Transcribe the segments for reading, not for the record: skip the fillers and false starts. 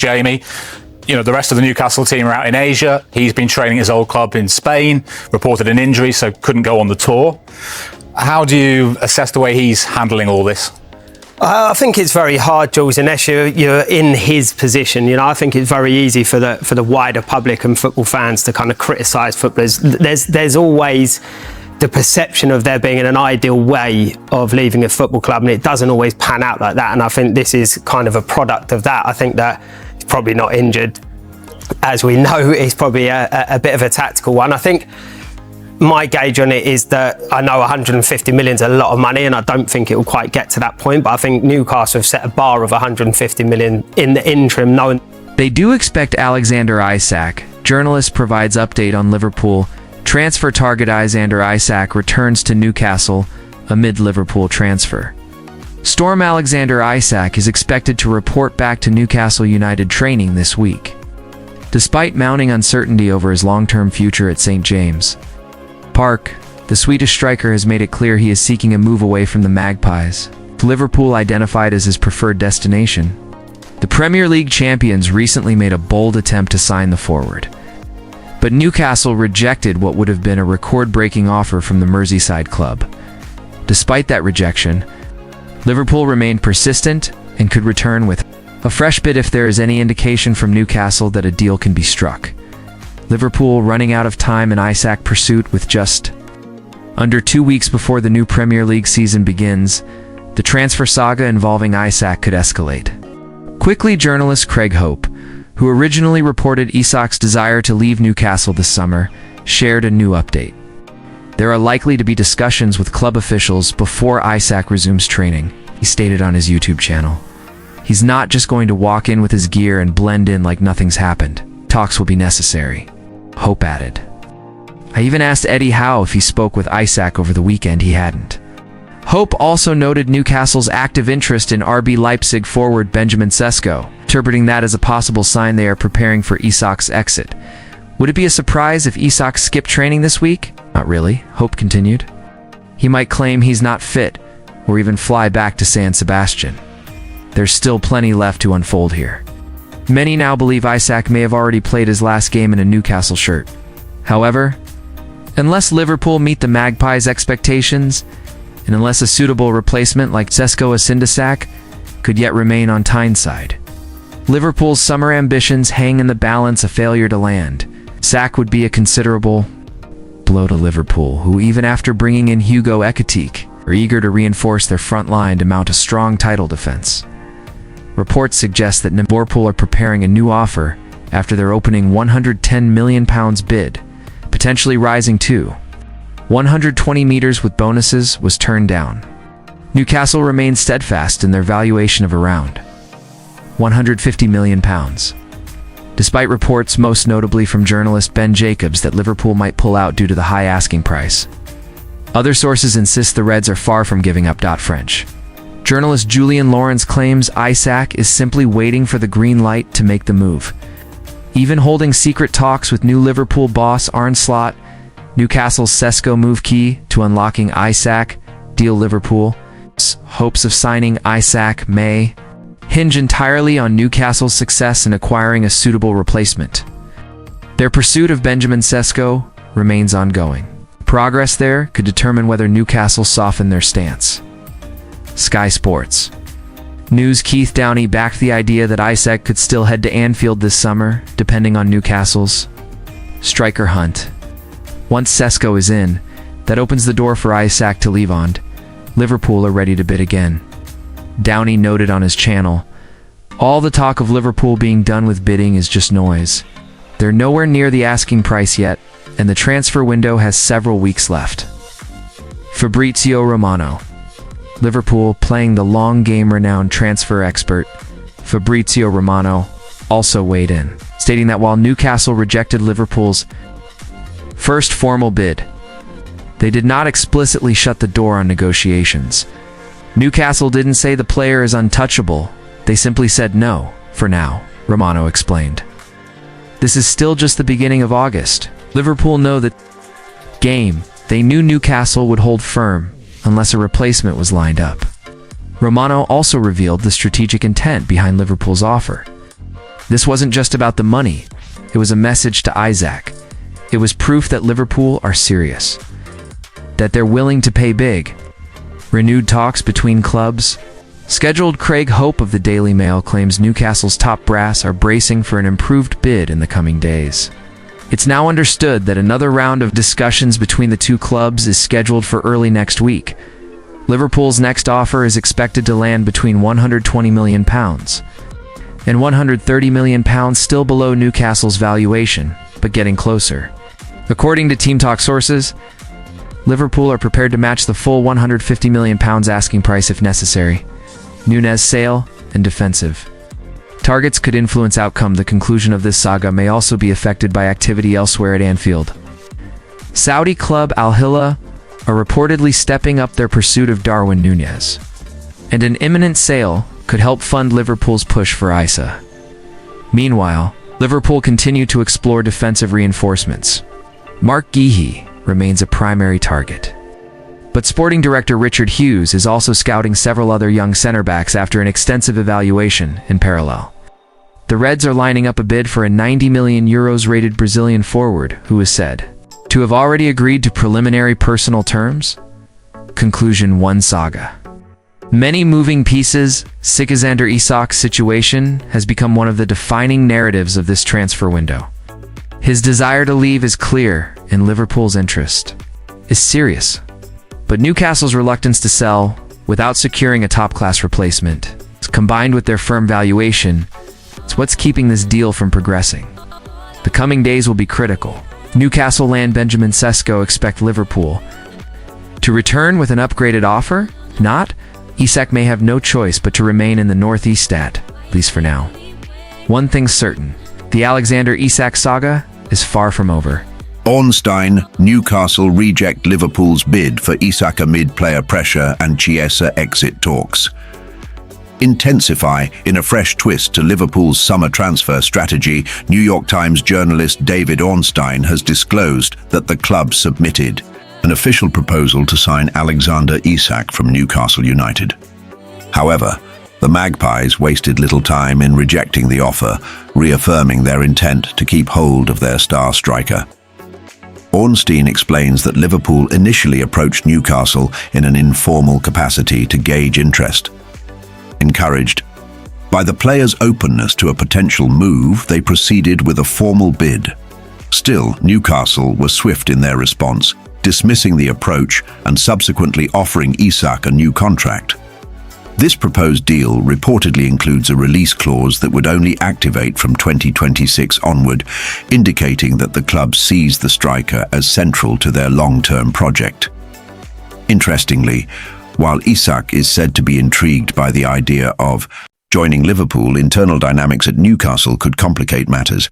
Jamie. You know, the rest of the Newcastle team are out in Asia. He's been training his old club in Spain, reported an injury, so couldn't go on the tour. How do you assess the way he's handling all this? I think it's very hard, Jules, unless you're in his position. You know, I think it's very easy for the wider public and football fans to kind of criticise footballers. There's always the perception of there being an ideal way of leaving a football club, and it doesn't always pan out like that. And I think this is kind of a product of that. I think that he's probably not injured. As we know, it's probably a bit of a tactical one. I think my gauge on it is that I know 150 million is a lot of money, and I don't think it will quite get to that point, but I think Newcastle have set a bar of 150 million in the interim, knowing they do expect Alexander Isak. Journalist provides update on Liverpool. Transfer target Alexander Isak returns to Newcastle amid Liverpool transfer. Storm Alexander Isak is expected to report back to Newcastle United training this week. Despite mounting uncertainty over his long-term future at St. James Park, the Swedish striker has made it clear he is seeking a move away from the Magpies, with Liverpool identified as his preferred destination. The Premier League champions recently made a bold attempt to sign the forward, but Newcastle rejected what would have been a record-breaking offer from the Merseyside club. Despite that rejection, Liverpool remained persistent and could return with a fresh bid if there is any indication from Newcastle that a deal can be struck. Liverpool running out of time in Isak pursuit with just under 2 weeks before the new Premier League season begins. The transfer saga involving Isak could escalate quickly. Journalist Craig Hope, who originally reported Isak's desire to leave Newcastle this summer, shared a new update. There are likely to be discussions with club officials before Isak resumes training, he stated on his YouTube channel. He's not just going to walk in with his gear and blend in like nothing's happened. Talks will be necessary, Hope added. I even asked Eddie Howe if he spoke with Isak over the weekend. He hadn't. Hope also noted Newcastle's active interest in RB Leipzig forward Benjamin Sesko, interpreting that as a possible sign they are preparing for Isak's exit. Would it be a surprise if Isak skipped training this week? Not really, Hope continued. He might claim he's not fit, or even fly back to San Sebastian. There's still plenty left to unfold here. Many now believe Isak may have already played his last game in a Newcastle shirt. However, unless Liverpool meet the Magpies' expectations, and unless a suitable replacement like Sesko Isak could yet remain on Tyneside, Liverpool's summer ambitions hang in the balance. A failure to land Isak would be a considerable blow to Liverpool, who even after bringing in Hugo Ekitike, are eager to reinforce their front line to mount a strong title defense. Reports suggest that Liverpool are preparing a new offer after their opening £110 million bid, potentially rising to 120 meters with bonuses, was turned down. Newcastle remains steadfast in their valuation of around £150 million. Despite reports, most notably from journalist Ben Jacobs, that Liverpool might pull out due to the high asking price. Other sources insist the Reds are far from giving up. French journalist Julian Lawrence claims Isak is simply waiting for the green light to make the move, even holding secret talks with new Liverpool boss Arne Slot. Newcastle's Sesko move key to unlocking Isak deal. Liverpool's hopes of signing Isak may hinge entirely on Newcastle's success in acquiring a suitable replacement. Their pursuit of Benjamin Sesko remains ongoing. Progress there could determine whether Newcastle soften their stance. Sky Sports News: Keith Downey backed the idea that Isak could still head to Anfield this summer, depending on Newcastle's striker hunt. Once Sesko is in, that opens the door for Isak to leave on. Liverpool are ready to bid again. Downey noted on his channel, all the talk of Liverpool being done with bidding is just noise. They're nowhere near the asking price yet, and the transfer window has several weeks left. Fabrizio Romano Liverpool playing the long game. Renowned transfer expert Fabrizio Romano also weighed in, stating that while Newcastle rejected Liverpool's first formal bid, they did not explicitly shut the door on negotiations. Newcastle didn't say the player is untouchable, they simply said no, for now, Romano explained. This is still just the beginning of August. Liverpool know that game. They knew Newcastle would hold firm unless a replacement was lined up. Romano also revealed the strategic intent behind Liverpool's offer. This wasn't just about the money. It was a message to Isak. It was proof that Liverpool are serious, that they're willing to pay big. Renewed talks between clubs. Scheduled Craig Hope of the Daily Mail claims Newcastle's top brass are bracing for an improved bid in the coming days. It's now understood that another round of discussions between the two clubs is scheduled for early next week. Liverpool's next offer is expected to land between £120 million and £130 million, still below Newcastle's valuation, but getting closer. According to Team Talk sources, Liverpool are prepared to match the full £150 million asking price if necessary. Nunez sale and defensive. Targets could influence outcome. The conclusion of this saga may also be affected by activity elsewhere at Anfield. Saudi club Al Hilal are reportedly stepping up their pursuit of Darwin Nunez, and an imminent sale could help fund Liverpool's push for Isak. Meanwhile, Liverpool continue to explore defensive reinforcements. Mark Guéhi remains a primary target, but sporting director Richard Hughes is also scouting several other young centre-backs after an extensive evaluation in parallel. The Reds are lining up a bid for a €90 million rated Brazilian forward who is said to have already agreed to preliminary personal terms. Conclusion: one saga. Many moving pieces. Alexander Isak's situation has become one of the defining narratives of this transfer window. His desire to leave is clear, and Liverpool's interest is serious. But Newcastle's reluctance to sell without securing a top-class replacement, combined with their firm valuation, is what's keeping this deal from progressing. The coming days will be critical. Newcastle land Benjamin Sesko expect Liverpool to return with an upgraded offer. If not, Isak may have no choice but to remain in the northeast at least for now. One thing's certain, the Alexander Isak saga is far from over. Ornstein, Newcastle reject Liverpool's bid for Isak amid player pressure and Chiesa exit talks. Intensify in a fresh twist to Liverpool's summer transfer strategy. New York Times journalist David Ornstein has disclosed that the club submitted an official proposal to sign Alexander Isak from Newcastle United. However, the Magpies wasted little time in rejecting the offer, reaffirming their intent to keep hold of their star striker. Ornstein explains that Liverpool initially approached Newcastle in an informal capacity to gauge interest. Encouraged by the players' openness to a potential move, they proceeded with a formal bid. Still, Newcastle were swift in their response, dismissing the approach and subsequently offering Isak a new contract. This proposed deal reportedly includes a release clause that would only activate from 2026 onward, indicating that the club sees the striker as central to their long-term project. Interestingly, while Isak is said to be intrigued by the idea of joining Liverpool, internal dynamics at Newcastle could complicate matters.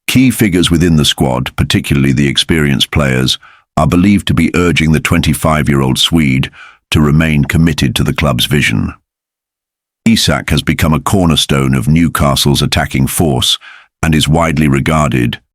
Key figures within the squad, particularly the experienced players, are believed to be urging the 25-year-old Swede to remain committed to the club's vision. Isak has become a cornerstone of Newcastle's attacking force and is widely regarded